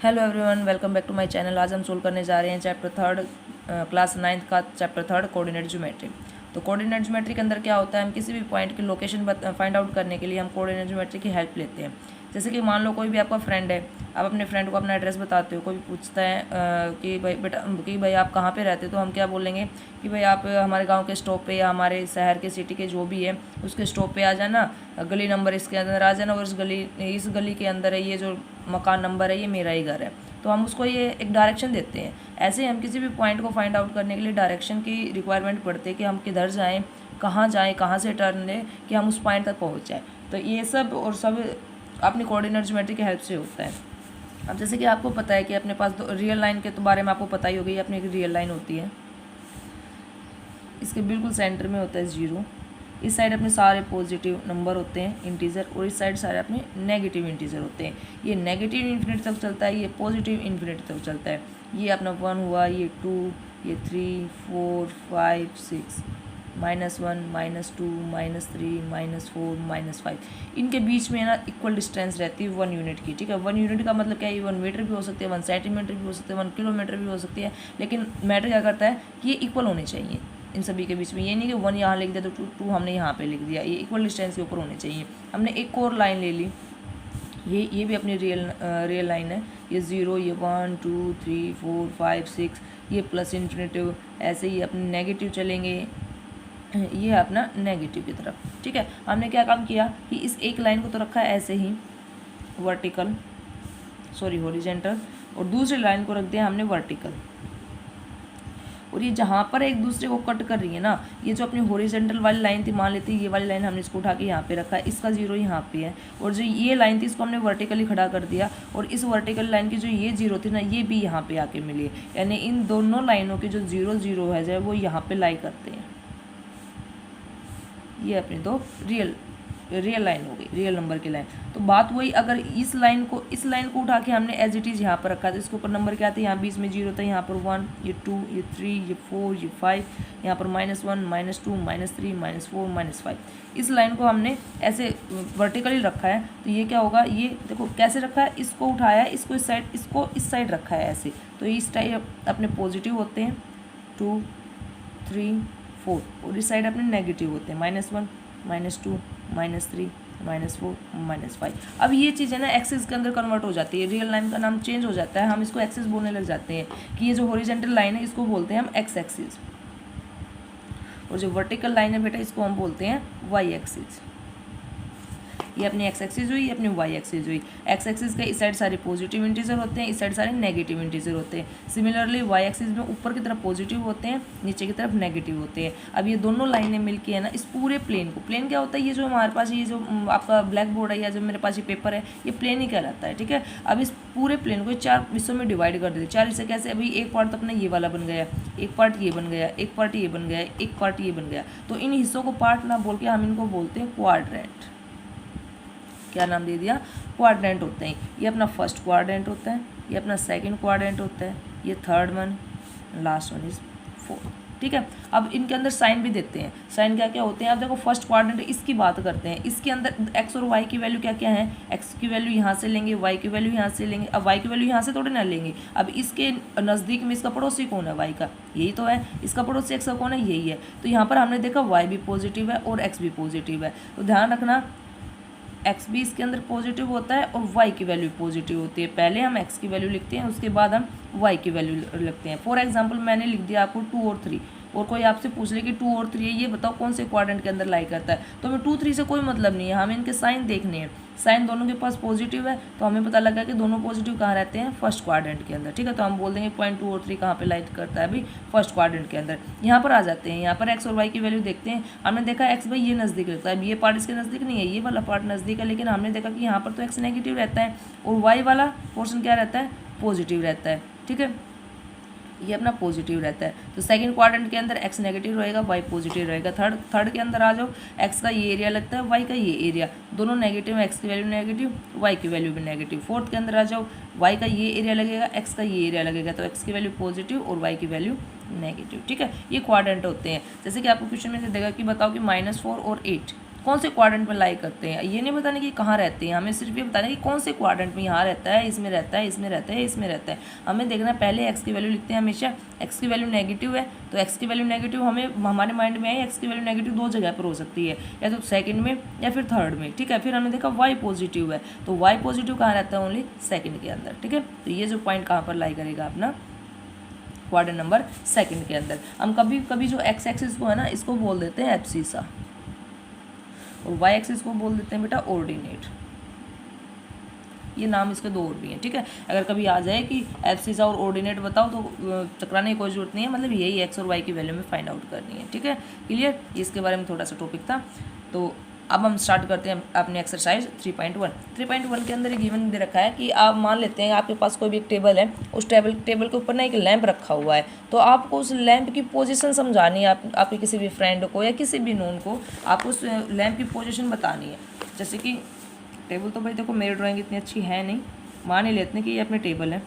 Hello everyone, welcome back to my channel. आज हम solve करने जा रहे हैं चैप्टर थर्ड, क्लास 9th का चैप्टर थर्ड, कोऑर्डिनेट ज्योमेट्री। तो कोऑर्डिनेट ज्योमेट्री के अंदर क्या होता है, हम किसी भी पॉइंट की लोकेशन फाइंड आउट करने के लिए हम कोऑर्डिनेट ज्योमेट्री की हेल्प लेते हैं। जैसे कि मान लो कोई भी आपका फ्रेंड है, आप अपने फ्रेंड को अपना एड्रेस बताते हो, कोई पूछता है कि भाई बेटा कि भाई आप कहाँ पे रहते हो, तो हम क्या बोलेंगे कि भाई आप हमारे गांव के स्टॉप पे या हमारे शहर के सिटी के जो भी है उसके स्टॉप पे आ जाना, गली नंबर इसके अंदर आ जाना, और इस गली के अंदर है ये जो मकान नंबर है, ये मेरा ही घर है। तो हम उसको ये एक डायरेक्शन देते हैं। ऐसे ही हम किसी भी पॉइंट को फाइंड आउट करने के लिए डायरेक्शन की रिक्वायरमेंट पड़ती है कि हम किधर जाएँ, कहाँ से टर्न लें कि हम उस पॉइंट तक पहुँच जाएँ। तो ये सब और सब अपनी कोऑर्डिनेट ज्योमेट्री की हेल्प से होता है। अब जैसे कि आपको पता है कि अपने पास रियल लाइन के तो बारे में आपको पता ही होगी, अपनी एक रियल लाइन होती है, इसके बिल्कुल सेंटर में होता है 0। इस साइड अपने सारे पॉजिटिव नंबर होते हैं इंटीजर, और इस साइड सारे अपने नेगेटिव इंटीजर होते हैं। ये नेगेटिव इन्फिनिटी तक चलता है, ये पॉजिटिव इन्फिनिटी तक चलता है। ये अपना 1 हुआ, ये 2, ये 3, 4, 5, 6, -1, -2, -3, -4, -5। इनके बीच में ना इक्वल डिस्टेंस रहती है 1 यूनिट की। ठीक है, 1 यूनिट का मतलब क्या है, 1 मीटर भी हो सकती है, 1 सेंटीमीटर भी हो सकती है, 1 किलोमीटर भी हो सकती है, लेकिन मैटर क्या करता है कि ये इक्वल होने चाहिए इन सभी के बीच में। ये नहीं कि 1 यहाँ लिख दिया तो 2 हमने यहाँ पे लिख दिया, ये इक्वल डिस्टेंस के ऊपर होने चाहिए। हमने एक और लाइन ले ली, ये भी अपनी रियल लाइन है। ये 0, ये 1, 2, 3, 4, 5, 6, ये प्लस इन्फिनिटिव। ऐसे ही अपने नेगेटिव चलेंगे, ये है अपना नेगेटिव की तरफ। ठीक है, हमने क्या काम किया कि इस एक लाइन को तो रखा है ऐसे ही हॉरिजेंटल, और दूसरी लाइन को रख दिया हमने वर्टिकल। और ये जहाँ पर एक दूसरे को कट कर रही है ना, ये जो अपनी हॉरिजेंटल वाली लाइन थी, मान लेती है ये वाली लाइन हमने इसको उठा के यहाँ पे रखा है, इसका 0 यहाँ पे है, और जो ये लाइन थी इसको हमने वर्टिकली खड़ा कर दिया, और इस वर्टिकल लाइन की जो ये 0 थी ना, ये भी यहाँ पे आके मिली है। यानी इन दोनों लाइनों के जो 0, 0 है जो वो यहाँ पे लाई करते हैं। ये अपनी दो रियल लाइन हो गई, रियल नंबर की लाइन। तो बात वही, अगर इस लाइन को उठा के हमने एज इट इज़ यहाँ पर रखा था, इसके ऊपर नंबर क्या था, यहाँ बीच में 0 था, यहाँ पर 1, ये 2, ये 3, ये 4, ये 5, यहाँ पर -1, -2, -3, -4, -5। इस लाइन को हमने ऐसे वर्टिकली रखा है, तो ये क्या होगा, ये देखो कैसे रखा है, इसको उठाया है, इसको इस साइड रखा है ऐसे। तो इस टाइप अपने पॉजिटिव होते हैं 2, 3, 4, और इस साइड अपने नेगेटिव होते हैं -1, -2, -3, -4, -5। अब ये चीज़ है ना एक्सिस के अंदर कन्वर्ट हो जाती है, रियल लाइन का नाम चेंज हो जाता है, हम इसको एक्सिस बोलने लग जाते हैं कि ये जो हॉरिजॉन्टल लाइन है इसको बोलते हैं हम एक्स एक्सिस, और जो वर्टिकल लाइन है बेटा इसको हम बोलते हैं वाई एक्सिस। ये अपनी एक्स एक्सिस हुई, ये अपनी वाई एक्सिस हुई। एक्स एक्सिस के इस साइड सारे पॉजिटिव इंटीजर होते हैं, इस साइड सारे नेगेटिव इंटीजर होते हैं। सिमिलरली वाई एक्सिस में ऊपर की तरफ पॉजिटिव होते हैं, नीचे की तरफ नेगेटिव होते हैं। अब ये दोनों लाइनें मिलके है ना इस पूरे प्लेन को, प्लेन क्या होता है, ये जो हमारे पास ये जो आपका ब्लैक बोर्ड है या जो मेरे पास ये पेपर है, ये प्लेन ही कहलाता है। ठीक है, अब इस पूरे प्लेन को 4 हिस्सों में डिवाइड कर देते। 4 हिस्से कैसे, अभी एक पार्ट तो अपना ये वाला बन गया, एक पार्ट ये बन गया, एक पार्ट ये बन गया, एक पार्ट ये बन गया। तो इन हिस्सों को पार्ट ना बोल के हम इनको बोलते हैं क्वाड्रेंट। क्या नाम दे दिया, क्वाड्रेंट होते हैं। ये अपना फर्स्ट क्वाड्रेंट होता है, ये अपना सेकंड क्वाड्रेंट होता है, ये third one, last one is fourth. ठीक है, अब इनके अंदर साइन भी देते हैं। साइन क्या क्या होते हैं, अब देखो फर्स्ट क्वाड्रेंट इसकी बात करते हैं। इसके अंदर एक्स और वाई की वैल्यू क्या क्या है, एक्स की वैल्यू यहाँ से लेंगे, वाई की वैल्यू यहाँ से लेंगे। अब वाई की वैल्यू यहाँ से थोड़ी ना लेंगे, अब इसके नज़दीक में इसका पड़ोसी कौन है, वाई का, यही तो है। इसका पड़ोसी एक्स का कौन है, यही है। तो यहाँ पर हमने देखा वाई भी पॉजिटिव है और एक्स भी पॉजिटिव है, तो ध्यान रखना एक्स भी इसके अंदर पॉजिटिव होता है और वाई की वैल्यू पॉजिटिव होती है। पहले हम एक्स की वैल्यू लिखते हैं, उसके बाद हम वाई की वैल्यू लिखते हैं। फॉर एग्जांपल मैंने लिख दिया आपको 2 और 3, और कोई आपसे पूछ ले कि 2 और 3 है, ये बताओ कौन से क्वाड्रेंट के अंदर लाई करता है, तो हमें 2, 3 से कोई मतलब नहीं है, हमें इनके साइन देखने हैं। साइन दोनों के पास पॉजिटिव है, तो हमें पता लगा कि दोनों पॉजिटिव कहाँ रहते हैं, फर्स्ट क्वाड्रेंट के अंदर। ठीक है, तो हम बोल देंगे पॉइंट 2 और 3 कहाँ पे लाइट करता है, अभी फर्स्ट क्वाड्रेंट के अंदर। यहाँ पर आ जाते हैं, यहाँ पर एक्स और वाई की वैल्यू देखते हैं। हमने देखा एक्स भाई ये नज़दीक लगता है, अब ये पार्ट इसके नज़दीक नहीं है, ये वाला पार्ट नज़दीक है, लेकिन हमने देखा कि यहाँ पर तो एक्स नेगेटिव रहता है और वाई वाला पोर्शन क्या रहता है, पॉजिटिव रहता है। ठीक है, ये अपना पॉजिटिव रहता है। तो सेकंड क्वाड्रेंट के अंदर एक्स नेगेटिव रहेगा, वाई पॉजिटिव रहेगा। थर्ड के अंदर आ जाओ, एक्स का ये एरिया लगता है, वाई का ये एरिया, दोनों नेगेटिव, एक्स की वैल्यू नेगेटिव, वाई की वैल्यू भी नेगेटिव। फोर्थ के अंदर आ जाओ, वाई का ये एरिया लगेगा, एक्स का ये एरिया लगेगा, तो एक्स की वैल्यू पॉजिटिव और वाई की वैल्यू नेगेटिव। ठीक है, ये क्वाड्रेंट होते हैं। जैसे कि आपको क्वेश्चन में से देगा कि बताओ कि -4 और 8 कौन से क्वाड्रेंट में लाई करते हैं, ये नहीं बताना कि कहाँ रहते हैं, हमें सिर्फ ये बताना कि कौन से क्वाड्रेंट में, यहाँ रहता है, इसमें रहता है, इसमें रहता है, इसमें रहता है। हमें देखना पहले एक्स की वैल्यू लिखते हैं हमेशा, एक्स की वैल्यू नेगेटिव है तो एक्स की वैल्यू नेगेटिव हमें हमारे माइंड में है एक्स की वैल्यू नेगेटिव दो जगह पर हो सकती है, या तो सेकंड में या फिर थर्ड में, ठीक है। फिर हमने देखा वाई पॉजिटिव है तो वाई पॉजिटिव कहाँ रहता है, ओनली सेकंड के अंदर, ठीक है। तो ये जो पॉइंट कहाँ पर लाई करेगा अपना, क्वाड्रेंट नंबर सेकंड के अंदर। हम कभी कभी जो एक्स एक्सिस को है ना इसको बोल देते हैं एब्सिसा और वाई एक्सिस को बोल देते हैं बेटा ऑर्डिनेट, ये नाम इसके दो और भी हैं, ठीक है। अगर कभी आ जाए कि एब्सिसा और ऑर्डिनेट बताओ तो चकराने की कोई जरूरत नहीं है, मतलब यही एक्स और वाई की वैल्यू में फाइंड आउट करनी है, ठीक है। क्लियर, इसके बारे में थोड़ा सा टॉपिक था। तो अब हम स्टार्ट करते हैं अपने एक्सरसाइज 3.1। 3.1 के अंदर एक गिवन दे रखा है कि आप मान लेते हैं आपके पास कोई भी एक टेबल है, उस टेबल के ऊपर ना एक लैंप रखा हुआ है, तो आपको उस लैंप की पोजीशन समझानी है, आपके किसी भी फ्रेंड को या किसी भी नोन को आपको उस लैंप की पोजीशन बतानी है। जैसे कि टेबल तो भाई देखो मेरी ड्राइंग इतनी अच्छी है नहीं, मान ही लेते हैं कि ये अपने टेबल है,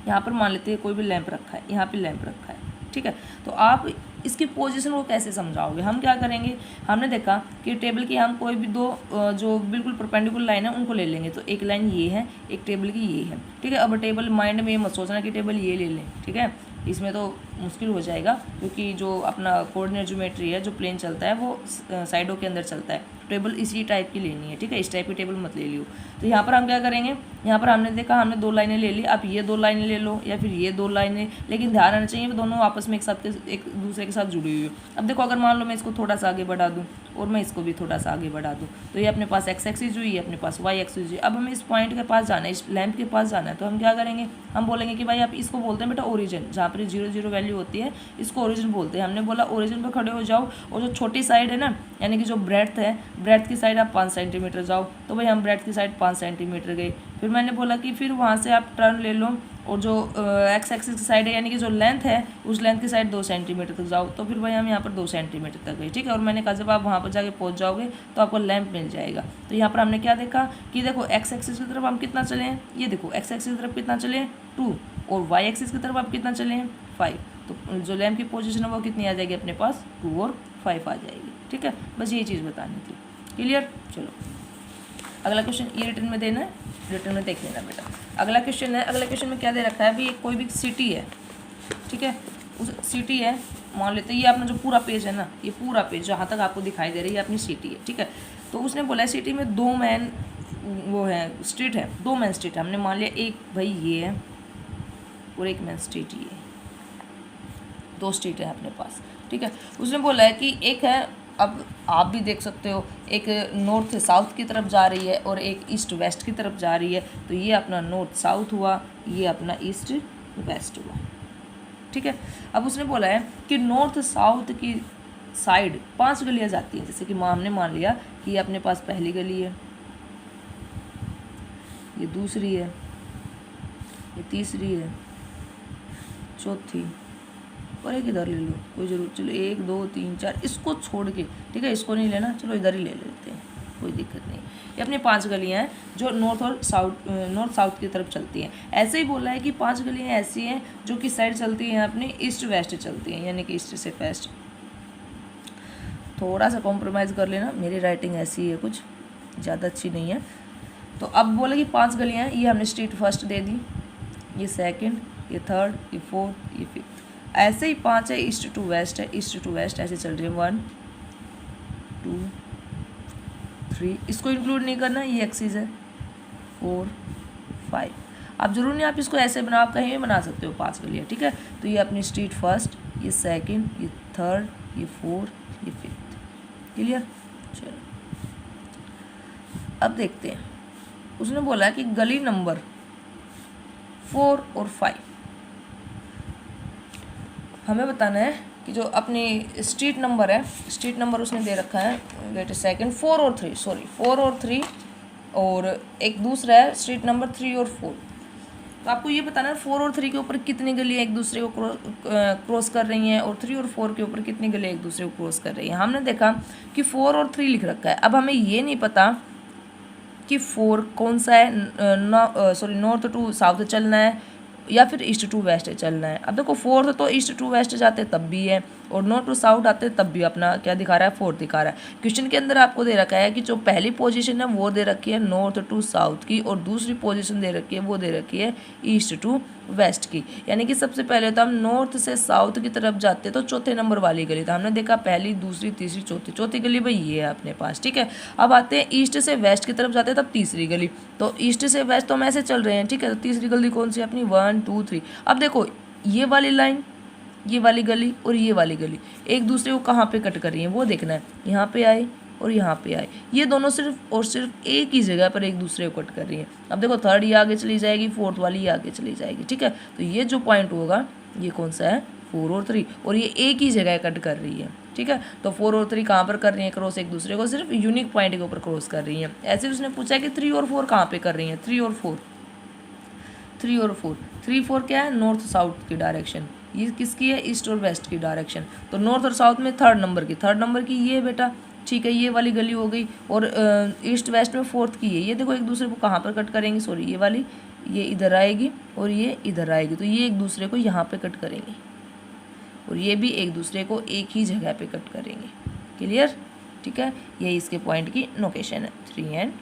यहाँ पर मान लेते हैं कोई भी लैंप रखा है, यहाँ पे लैंप रखा है, ठीक है। तो आप इसकी पोजीशन को कैसे समझाओगे, हम क्या करेंगे, हमने देखा कि टेबल की हम कोई भी दो जो बिल्कुल परपेंडिकुलर लाइन है उनको ले लेंगे, तो एक लाइन ये है, एक टेबल की ये है, ठीक है। अब टेबल माइंड में ये मत सोचना कि टेबल ये ले लें, ठीक है, इसमें तो मुश्किल हो जाएगा, क्योंकि जो अपना कोऑर्डिनेट ज्योमेट्री है, जो प्लेन चलता है वो साइडों के अंदर चलता है, टेबल इसी टाइप की लेनी है, ठीक है, इस टाइप की टेबल मत ले लियो। तो यहाँ पर हम क्या करेंगे, यहाँ पर हमने देखा हमने दो लाइनें ले ली, आप ये दो लाइनें ले लो या फिर ये दो लाइनें, लेकिन ध्यान रखना चाहिए दोनों आपस में एक दूसरे के साथ जुड़ी हुई हो। अब देखो अगर मान लो मैं इसको थोड़ा सा आगे बढ़ा दूँ और मैं इसको भी थोड़ा सा आगे बढ़ा दूँ, तो ये अपने पास एक्स एक्सिस हुई, अपने पास वाई एक्सिस हुई। अब हमें इस पॉइंट के पास जाना है, इस लैंप के पास जाना है, तो हम क्या करेंगे, हम बोलेंगे कि भाई आप इसको बोलते हैं बेटा ओरिजिन, जहाँ पर 0 0 वैल्यू होती है इसको ओरिजिन बोलते हैं। हमने बोला ओरिजिन पर खड़े हो जाओ और जो छोटी साइड है ना, यानी कि जो ब्रेड्थ है, ब्रेड्थ की साइड आप 5 सेंटीमीटर जाओ, तो भाई हम ब्रेड्थ की साइड 5 सेंटीमीटर गए। फिर मैंने बोला कि फिर वहाँ से आप टर्न ले लो और जो एक्स एक्सिस की साइड है यानी कि जो लेंथ है उस लेंथ की साइड 2 सेंटीमीटर तक जाओ, तो फिर भाई हम यहाँ पर 2 सेंटीमीटर तक गए, ठीक है। और मैंने कहा जब आप वहाँ पर जाके पहुँच जाओगे तो आपको लैंप मिल जाएगा। तो यहाँ पर हमने क्या देखा कि देखो एक्स एक्सिस की तरफ हम कितना चले हैं, ये देखो एक्स एक्सिस की तरफ कितना चले हैं 2, और वाई एक्सिस की तरफ आप कितना चले हैं 5, तो जो लैंप की पोजीशन है वो कितनी आ जाएगी अपने पास 2 और 5 आ जाएगी, ठीक है। बस ये चीज़ बतानी थी, क्लियर। चलो अगला क्वेश्चन ये रिटर्न में देना है, रिटर्न में देख लेना बेटा। अगला क्वेश्चन है, अगला क्वेश्चन में क्या दे रखा है, अभी कोई भी सिटी है, ठीक है, उस सिटी है, मान लेते हैं ये अपना जो पूरा पेज है ना, ये पूरा पेज जहाँ तक आपको दिखाई दे रही है अपनी सिटी है, ठीक है। तो उसने बोला है सिटी में 2 मैन वो है स्ट्रीट है, 2 मैन स्ट्रीट है। हमने मान लिया एक भाई ये है और एक मैन स्ट्रीट ये है, 2 स्ट्रीट है अपने पास, ठीक है। उसने बोला है कि एक है, अब आप भी देख सकते हो, एक नॉर्थ साउथ की तरफ जा रही है और एक ईस्ट वेस्ट की तरफ जा रही है, तो ये अपना नॉर्थ साउथ हुआ, ये अपना ईस्ट वेस्ट हुआ, ठीक है। अब उसने बोला है कि नॉर्थ साउथ की साइड 5 गलियां जाती हैं, जैसे कि हमने मान लिया कि ये अपने पास पहली गली है, ये दूसरी है, ये तीसरी है, चौथी और एक इधर ले लो, कोई जरूर, चलो 1 2 3 4 इसको छोड़ के, ठीक है, इसको नहीं लेना, चलो इधर ही ले लेते हैं, कोई दिक्कत नहीं। ये अपनी 5 गलियां हैं जो नॉर्थ साउथ की तरफ चलती हैं। ऐसे ही बोला है कि 5 गलियां ऐसी हैं जो कि साइड चलती हैं अपनी ईस्ट वेस्ट चलती हैं, यानी कि ईस्ट से वेस्ट। थोड़ा सा कॉम्प्रोमाइज़ कर लेना, मेरी राइटिंग ऐसी है, कुछ ज़्यादा अच्छी नहीं है। तो अब बोले कि 5 गलियाँ, ये हमने स्ट्रीट फर्स्ट दे दी, ये सेकंड, ये थर्ड, ये फोर्थ, ये फिफ्थ, ऐसे ही 5 है, ईस्ट टू वेस्ट है, ईस्ट टू वेस्ट ऐसे चल रही है, 1 2 3, इसको इंक्लूड नहीं करना, ये एक्सिस है 4 5। अब जरूर नहीं आप इसको ऐसे बना, आप कहीं भी बना सकते हो 5 गलियाँ, ठीक है। तो ये अपनी स्ट्रीट फर्स्ट, ये सेकंड, ये थर्ड, ये फोर्थ, ये फिफ्थ, क्लियर। चलो अब देखते हैं, उसने बोला कि गली नंबर 4 और 5 हमें बताना है कि जो अपनी स्ट्रीट नंबर है, स्ट्रीट नंबर उसने दे रखा है, वेट अ सेकंड, 4 और 3, सॉरी 4 और 3, और एक दूसरा है स्ट्रीट नंबर 3 और 4। तो आपको ये बताना है 4 और 3 के ऊपर कितनी गलियाँ एक दूसरे को क्रॉस कर रही हैं और 3 और 4 के ऊपर कितनी गलियाँ एक दूसरे को क्रॉस कर रही हैं। हमने देखा कि 4 और 3 लिख रखा है, अब हमें ये नहीं पता कि 4 कौन सा है, सॉरी नॉर्थ टू साउथ चलना है या फिर ईस्ट टू वेस्ट चलना है। अब देखो 4 तो ईस्ट टू वेस्ट जाते तब भी है, और नॉर्थ और साउथ आते हैं तब भी अपना क्या दिखा रहा है, 4 दिखा रहा है। क्वेश्चन के अंदर आपको दे रखा है कि जो पहली पोजीशन है वो दे रखी है नॉर्थ टू साउथ की, और दूसरी पोजीशन दे रखी है वो दे रखी है ईस्ट टू वेस्ट की। यानी कि सबसे पहले तो हम नॉर्थ से साउथ की तरफ जाते तो चौथे नंबर वाली गली, तो हमने देखा पहली, दूसरी, तीसरी, चौथी गली भाई ये है अपने पास, ठीक है। अब आते हैं ईस्ट से वेस्ट की तरफ जाते हैं तब तीसरी गली, तो ईस्ट से वेस्ट तो हम ऐसे चल रहे हैं, ठीक है। तो तीसरी गली कौन सी अपनी, 1 2 3। अब देखो ये वाली लाइन, ये वाली गली और ये वाली गली एक दूसरे को कहाँ पे कट कर रही है वो देखना है। यहाँ पे आए और यहाँ पे आए, ये दोनों सिर्फ और सिर्फ एक ही जगह पर एक दूसरे को कट कर रही है। अब देखो थर्ड ये आगे चली जाएगी, फोर्थ वाली ये आगे चली जाएगी, ठीक है। तो ये जो पॉइंट होगा ये कौन सा है, 4 और 3, और ये एक ही जगह कट कर रही है, ठीक है। तो 4 और 3 कहाँ पर कर रही है क्रॉस, एक दूसरे को सिर्फ यूनिक पॉइंट के ऊपर क्रॉस कर रही है। ऐसे उसने पूछा कि 3 और 4 कहाँ पे कर रही है, 3 और 4, 3 और 4, 3 4 क्या है, नॉर्थ साउथ की डायरेक्शन, ये किसकी है, ईस्ट और वेस्ट की डायरेक्शन। तो नॉर्थ और साउथ में थर्ड नंबर की ये बेटा, ठीक है, ये वाली गली हो गई। और ईस्ट वेस्ट में फोर्थ की है, ये देखो एक दूसरे को कहाँ पर कट करेंगे, सॉरी ये वाली, ये इधर आएगी और ये इधर आएगी, तो ये एक दूसरे को यहाँ पे कट करेंगे और ये भी एक दूसरे को एक ही जगह पे कट करेंगे। क्लियर, ठीक है। यही इसके पॉइंट की लोकेशन है, 3 और 4।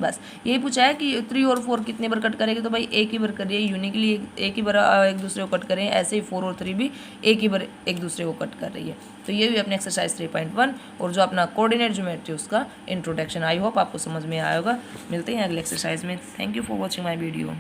बस यही पूछा है कि 3 और 4 कितने बार कट करेंगे, तो भाई एक ही बार करिए, यूनिकली एक ही बार एक दूसरे को कट करें। ऐसे ही 4 और 3 भी एक ही बार एक दूसरे को कट कर रही है। तो ये भी अपने एक्सरसाइज 3.1 और जो अपना कोऑर्डिनेट ज्योमेट्री उसका इंट्रोडक्शन। आई होप आपको समझ में आया होगा। मिलते हैं अगले एक्सरसाइज में। Thank you for watching my video.